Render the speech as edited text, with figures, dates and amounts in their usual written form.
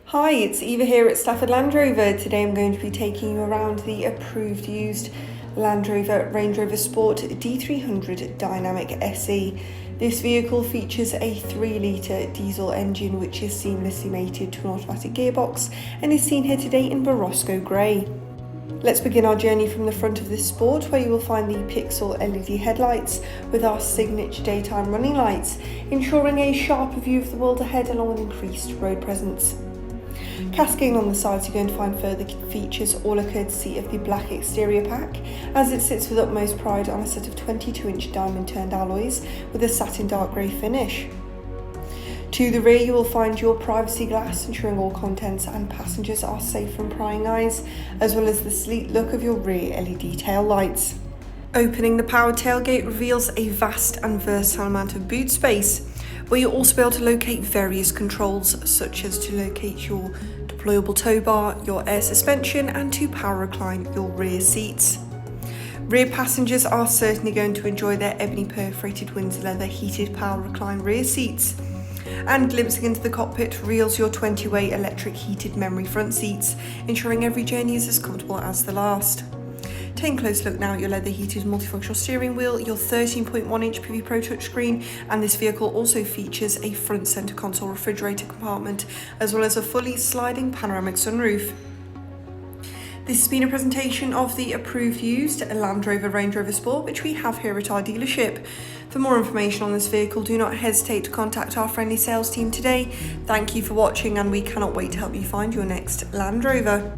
Hi, it's Eva here at Stafford Land Rover. Today I'm going to be taking you around the approved used Land Rover Range Rover Sport D300 Dynamic SE. This vehicle features a 3-litre diesel engine which is seamlessly mated to an automatic gearbox and is seen here today in Barosco Grey. Let's begin our journey from the front of this Sport, where you will find the pixel LED headlights with our signature daytime running lights, ensuring a sharper view of the world ahead along with increased road presence. Cascading on the sides, you're going to find further features, all are courtesy of the black exterior pack, as it sits with utmost pride on a set of 22-inch diamond turned alloys with a satin dark grey finish. To the rear, you will find your privacy glass, ensuring all contents and passengers are safe from prying eyes, as well as the sleek look of your rear LED tail lights. Opening the powered tailgate reveals a vast and versatile amount of boot space, where you'll also be able to locate various controls, such as to locate your deployable tow bar, your air suspension, and to power recline your rear seats. Rear passengers are certainly going to enjoy their ebony perforated Windsor leather heated power recline rear seats. And glimpsing into the cockpit reveals your 20-way electric heated memory front seats, ensuring every journey is as comfortable as the last. Taking a close look now at your leather heated multifunctional steering wheel, your 13.1-inch PV Pro touchscreen, and this vehicle also features a front centre console refrigerator compartment, as well as a fully sliding panoramic sunroof. This has been a presentation of the approved used Land Rover Range Rover Sport, which we have here at our dealership. For more information on this vehicle, do not hesitate to contact our friendly sales team today. Thank you for watching, and we cannot wait to help you find your next Land Rover.